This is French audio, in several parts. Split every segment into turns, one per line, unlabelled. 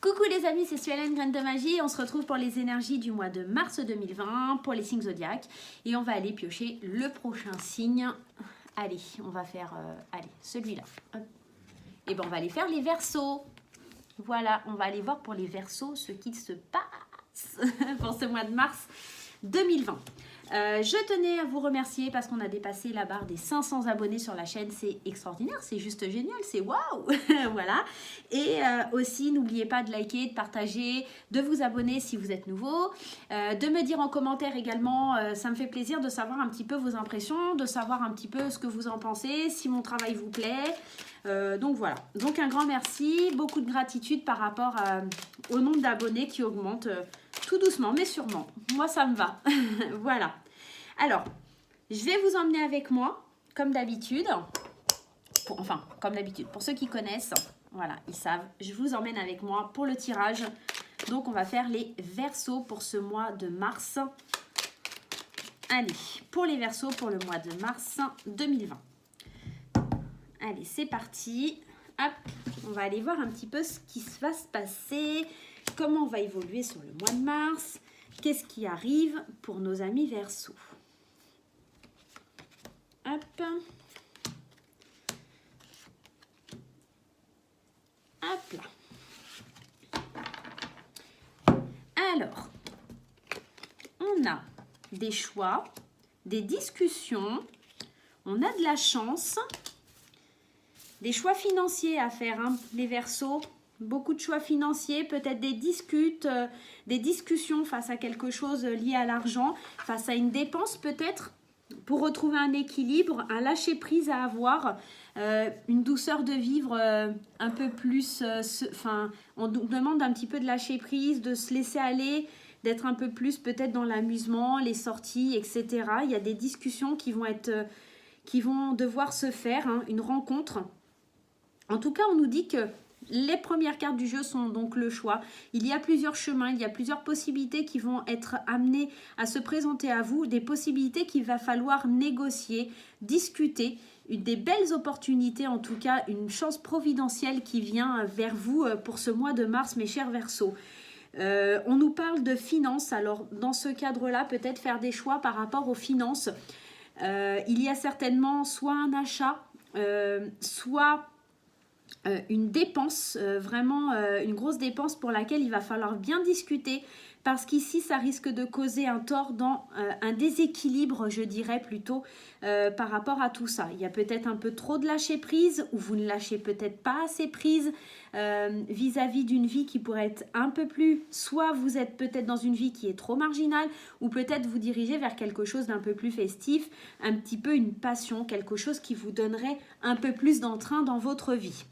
Coucou les amis, c'est Suelen, Graine de Magie. On se retrouve pour les énergies du mois de mars 2020 pour les signes zodiaques. Et on va aller piocher le prochain signe. Allez, on va faire celui-là. Et ben on va aller faire les Verseaux. Voilà, on va aller voir pour les Verseaux ce qu'il se passe pour ce mois de mars 2020. Je tenais à vous remercier parce qu'on a dépassé la barre des 500 abonnés sur la chaîne. C'est extraordinaire, c'est juste génial, c'est waouh. Voilà. Et aussi, n'oubliez pas de liker, de partager, de vous abonner si vous êtes nouveau, de me dire en commentaire également, ça me fait plaisir de savoir un petit peu vos impressions, de savoir un petit peu ce que vous en pensez, si mon travail vous plaît. Donc voilà, donc un grand merci, beaucoup de gratitude par rapport au nombre d'abonnés qui augmente tout doucement mais sûrement. Moi ça me va. Voilà. Alors, je vais vous emmener avec moi, comme d'habitude. Enfin, comme d'habitude, pour ceux qui connaissent, voilà, ils savent. Je vous emmène avec moi pour le tirage. Donc on va faire les Verseaux pour ce mois de mars. Allez, pour les Verseaux pour le mois de mars 2020. Allez, c'est parti. Hop, on va aller voir un petit peu ce qui va se passer, comment on va évoluer sur le mois de mars, qu'est-ce qui arrive pour nos amis Verseaux. Hop. Hop là. Alors, on a des choix, des discussions, on a de la chance. Des choix financiers à faire, hein, les Verseaux. Beaucoup de choix financiers, peut-être des discussions face à quelque chose lié à l'argent, face à une dépense peut-être, pour retrouver un équilibre, un lâcher-prise à avoir, une douceur de vivre un peu plus... on nous demande un petit peu de lâcher-prise, de se laisser aller, d'être un peu plus peut-être dans l'amusement, les sorties, etc. Il y a des discussions qui vont devoir se faire, hein, une rencontre. En tout cas, on nous dit que les premières cartes du jeu sont donc le choix. Il y a plusieurs chemins, il y a plusieurs possibilités qui vont être amenées à se présenter à vous, des possibilités qu'il va falloir négocier, discuter, des belles opportunités, en tout cas une chance providentielle qui vient vers vous pour ce mois de mars, mes chers Verseaux. On nous parle de finances, alors dans ce cadre-là, peut-être faire des choix par rapport aux finances. Il y a certainement soit un achat, soit... une dépense, vraiment une grosse dépense pour laquelle il va falloir bien discuter parce qu'ici ça risque de causer un tort dans un déséquilibre, je dirais plutôt, par rapport à tout ça. Il y a peut-être un peu trop de lâcher prise ou vous ne lâchez peut-être pas assez prise vis-à-vis d'une vie qui pourrait être un peu plus, soit vous êtes peut-être dans une vie qui est trop marginale ou peut-être vous dirigez vers quelque chose d'un peu plus festif, un petit peu une passion, quelque chose qui vous donnerait un peu plus d'entrain dans votre vie.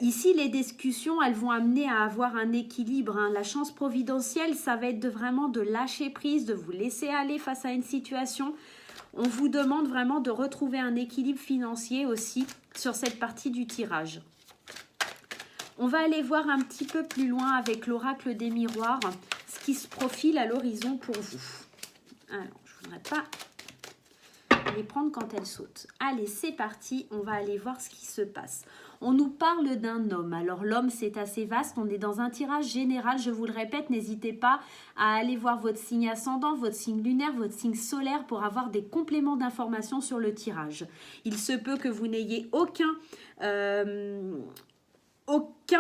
Ici, les discussions, elles vont amener à avoir un équilibre, hein. La chance providentielle, ça va être vraiment de lâcher prise, de vous laisser aller face à une situation. On vous demande vraiment de retrouver un équilibre financier aussi sur cette partie du tirage. On va aller voir un petit peu plus loin avec l'oracle des miroirs, ce qui se profile à l'horizon pour vous. Alors, je ne voudrais pas les prendre quand elles sautent. Allez, c'est parti, on va aller voir ce qui se passe. On nous parle d'un homme. Alors l'homme, c'est assez vaste, on est dans un tirage général, je vous le répète, n'hésitez pas à aller voir votre signe ascendant, votre signe lunaire, votre signe solaire pour avoir des compléments d'informations sur le tirage. Il se peut que vous n'ayez aucun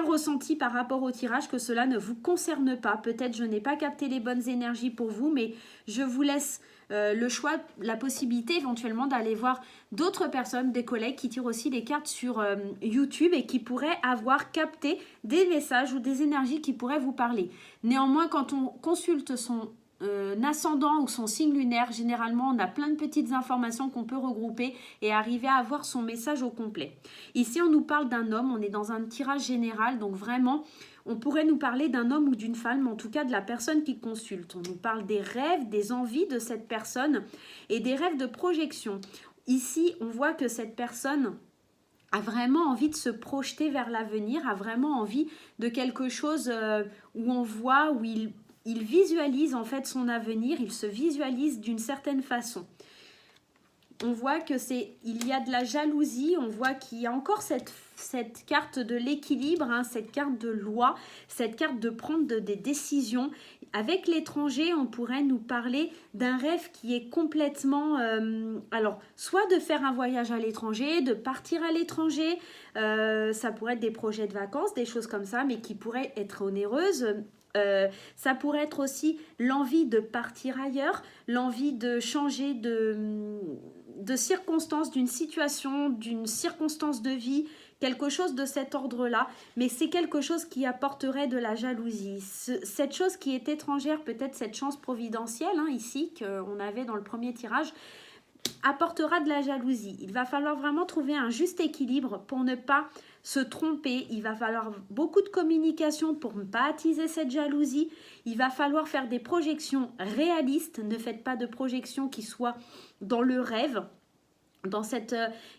ressenti par rapport au tirage, que cela ne vous concerne pas. Peut-être je n'ai pas capté les bonnes énergies pour vous, mais je vous laisse le choix, la possibilité éventuellement d'aller voir d'autres personnes, des collègues qui tirent aussi les cartes sur YouTube et qui pourraient avoir capté des messages ou des énergies qui pourraient vous parler. Néanmoins, quand on consulte son ascendant ou son signe lunaire, généralement on a plein de petites informations qu'on peut regrouper et arriver à avoir son message au complet. Ici on nous parle d'un homme, on est dans un tirage général, donc vraiment on pourrait nous parler d'un homme ou d'une femme, mais en tout cas de la personne qui consulte. On nous parle des rêves, des envies de cette personne et des rêves de projection. Ici on voit que cette personne a vraiment envie de se projeter vers l'avenir, a vraiment envie de quelque chose où on voit, où il visualise en fait son avenir, il se visualise d'une certaine façon. on voit que il y a de la jalousie, on voit qu'il y a encore cette carte de l'équilibre, hein, cette carte de loi, cette carte de prendre des décisions. Avec l'étranger, on pourrait nous parler d'un rêve qui est complètement... alors, soit de faire un voyage à l'étranger, de partir à l'étranger, ça pourrait être des projets de vacances, des choses comme ça, mais qui pourraient être onéreuses. Ça pourrait être aussi l'envie de partir ailleurs, l'envie de changer de circonstance, d'une situation, d'une circonstance de vie, quelque chose de cet ordre-là, mais c'est quelque chose qui apporterait de la jalousie. Cette chose qui est étrangère, peut-être cette chance providentielle, hein, ici, qu'on avait dans le premier tirage, apportera de la jalousie. Il va falloir vraiment trouver un juste équilibre pour ne pas se tromper. Il va falloir beaucoup de communication pour ne pas attiser cette jalousie. Il va falloir faire des projections réalistes. Ne faites pas de projections qui soient dans le rêve. Dans cette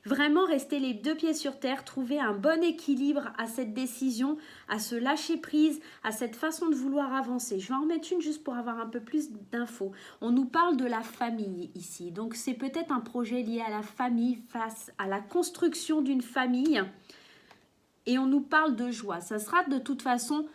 vraiment rester les deux pieds sur terre, trouver un bon équilibre à cette décision, à se lâcher prise, à cette façon de vouloir avancer. Je vais en remettre une juste pour avoir un peu plus d'infos. On nous parle de la famille ici, donc c'est peut-être un projet lié à la famille, face à la construction d'une famille, et on nous parle de joie. Ça sera de toute façon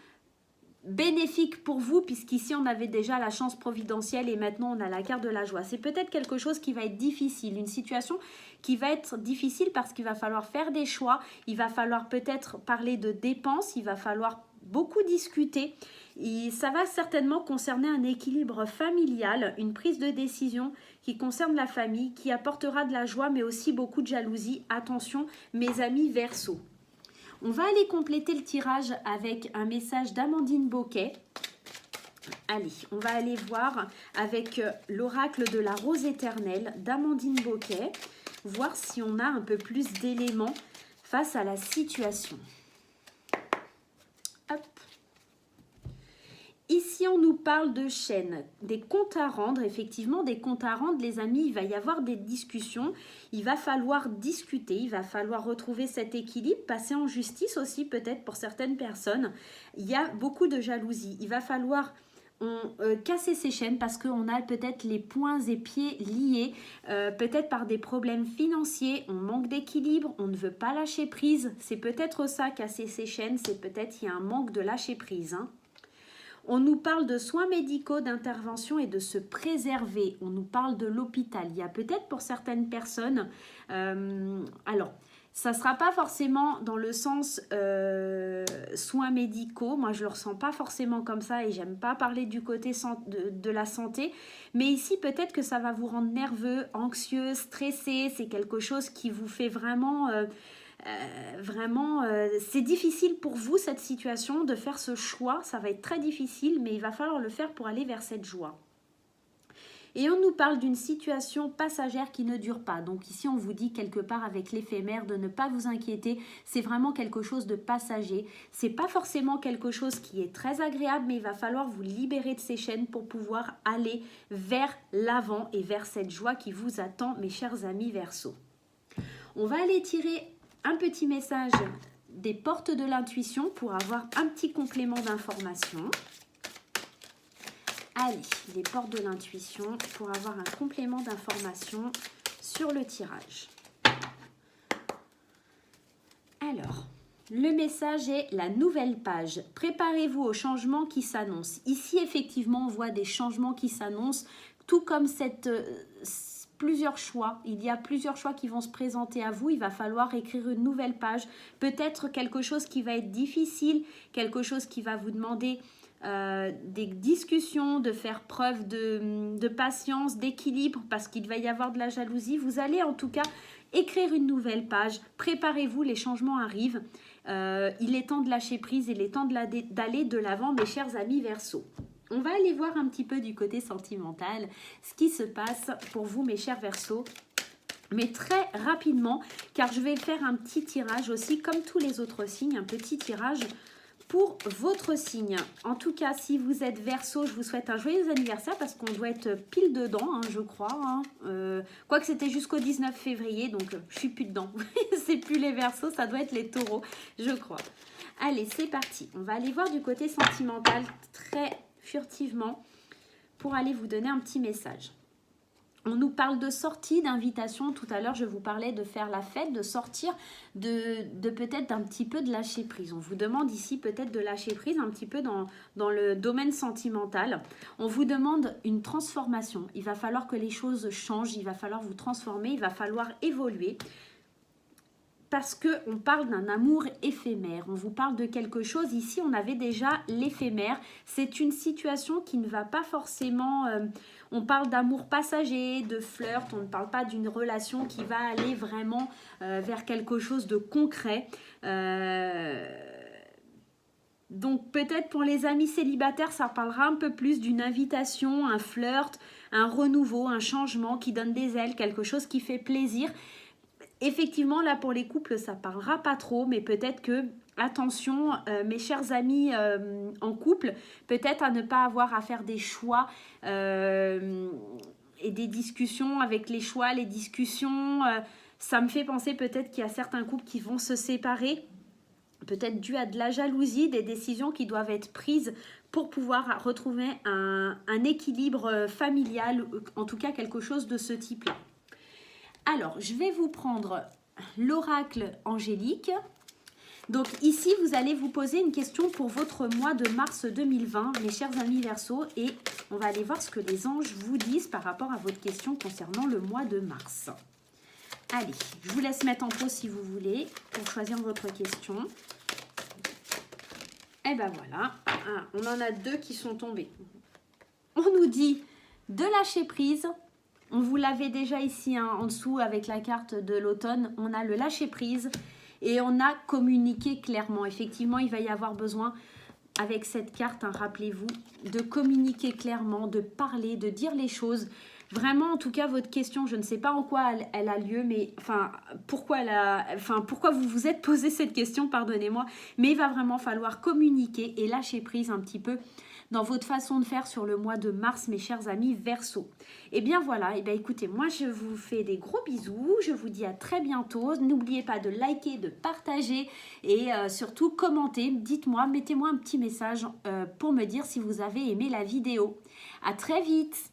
bénéfique pour vous, puisqu'ici on avait déjà la chance providentielle et maintenant on a la carte de la joie. C'est peut-être quelque chose qui va être difficile, une situation qui va être difficile parce qu'il va falloir faire des choix, il va falloir peut-être parler de dépenses, il va falloir beaucoup discuter et ça va certainement concerner un équilibre familial, une prise de décision qui concerne la famille, qui apportera de la joie mais aussi beaucoup de jalousie. Attention mes amis Verseau. On va aller compléter le tirage avec un message d'Amandine Boquet. Allez, on va aller voir avec l'oracle de la rose éternelle d'Amandine Boquet, voir si on a un peu plus d'éléments face à la situation. Hop. Ici, on nous parle de chaîne, des comptes à rendre. Effectivement, des comptes à rendre, les amis, il va y avoir des discussions. Il va falloir discuter, il va falloir retrouver cet équilibre, passer en justice aussi peut-être pour certaines personnes. Il y a beaucoup de jalousie. Il va falloir casser ces chaînes parce qu'on a peut-être les poings et pieds liés, peut-être par des problèmes financiers, on manque d'équilibre, on ne veut pas lâcher prise. C'est peut-être ça, casser ces chaînes, c'est peut-être il y a un manque de lâcher prise, hein. On nous parle de soins médicaux, d'intervention et de se préserver. On nous parle de l'hôpital. Il y a peut-être pour certaines personnes, alors ça ne sera pas forcément dans le sens soins médicaux. Moi, je ne le ressens pas forcément comme ça et j'aime pas parler du côté de la santé. Mais ici, peut-être que ça va vous rendre nerveux, anxieux, stressé. C'est quelque chose qui vous fait vraiment... c'est difficile pour vous cette situation de faire ce choix, ça va être très difficile mais il va falloir le faire pour aller vers cette joie. Et on nous parle d'une situation passagère qui ne dure pas, donc ici on vous dit quelque part avec l'éphémère de ne pas vous inquiéter, c'est vraiment quelque chose de passager, c'est pas forcément quelque chose qui est très agréable mais il va falloir vous libérer de ces chaînes pour pouvoir aller vers l'avant et vers cette joie qui vous attend mes chers amis Verseau. On va aller tirer un petit message des portes de l'intuition pour avoir un petit complément d'information. Allez, les portes de l'intuition pour avoir un complément d'information sur le tirage. Alors, le message est la nouvelle page. Préparez-vous aux changements qui s'annoncent. Ici, effectivement, on voit des changements qui s'annoncent, tout comme plusieurs choix. Il y a plusieurs choix qui vont se présenter à vous. Il va falloir écrire une nouvelle page. Peut-être quelque chose qui va être difficile, quelque chose qui va vous demander des discussions, de faire preuve de patience, d'équilibre, parce qu'il va y avoir de la jalousie. Vous allez en tout cas écrire une nouvelle page. Préparez-vous, les changements arrivent. Il est temps de lâcher prise, il est temps d'aller de l'avant, mes chers amis Verseau. On va aller voir un petit peu du côté sentimental, ce qui se passe pour vous, mes chers Verseaux. Mais très rapidement, car je vais faire un petit tirage aussi, comme tous les autres signes, un petit tirage pour votre signe. En tout cas, si vous êtes Verseau, je vous souhaite un joyeux anniversaire parce qu'on doit être pile dedans, hein, je crois. Hein. Quoique c'était jusqu'au 19 février, donc je suis plus dedans. C'est plus les Verseaux, ça doit être les Taureaux, je crois. Allez, c'est parti. On va aller voir du côté sentimental très furtivement pour aller vous donner un petit message. On nous parle de sortie, d'invitation. Tout à l'heure, je vous parlais de faire la fête, de sortir, de peut-être un petit peu de lâcher prise. On vous demande ici peut-être de lâcher prise un petit peu dans le domaine sentimental. On vous demande une transformation. Il va falloir que les choses changent, il va falloir vous transformer, il va falloir évoluer. Parce qu'on parle d'un amour éphémère, on vous parle de quelque chose, ici on avait déjà l'éphémère, c'est une situation qui ne va pas forcément, on parle d'amour passager, de flirt, on ne parle pas d'une relation qui va aller vraiment vers quelque chose de concret. Donc peut-être pour les amis célibataires, ça parlera un peu plus d'une invitation, un flirt, un renouveau, un changement qui donne des ailes, quelque chose qui fait plaisir. Effectivement, là, pour les couples, ça ne parlera pas trop, mais peut-être que, attention, mes chers amis en couple, peut-être à ne pas avoir à faire des choix et des discussions avec les choix, les discussions. Ça me fait penser peut-être qu'il y a certains couples qui vont se séparer, peut-être dû à de la jalousie, des décisions qui doivent être prises pour pouvoir retrouver un équilibre familial, en tout cas quelque chose de ce type-là. Alors, je vais vous prendre l'oracle angélique. Donc ici, vous allez vous poser une question pour votre mois de mars 2020, mes chers amis Verseau, et on va aller voir ce que les anges vous disent par rapport à votre question concernant le mois de mars. Allez, je vous laisse mettre en pause si vous voulez pour choisir votre question. Et ben voilà, on en a 2 qui sont tombés. On nous dit de lâcher prise. On vous l'avait déjà ici en dessous avec la carte de l'automne. On a le lâcher prise et on a communiqué clairement. Effectivement, il va y avoir besoin avec cette carte, rappelez-vous, de communiquer clairement, de parler, de dire les choses. Vraiment, en tout cas, votre question, je ne sais pas en quoi elle a lieu, mais pourquoi vous vous êtes posé cette question, pardonnez-moi, mais il va vraiment falloir communiquer et lâcher prise un petit peu dans votre façon de faire sur le mois de mars, mes chers amis Verseau. Et bien voilà, et bien écoutez, moi je vous fais des gros bisous, je vous dis à très bientôt. N'oubliez pas de liker, de partager et surtout commenter. Dites-moi, mettez-moi un petit message pour me dire si vous avez aimé la vidéo. À très vite.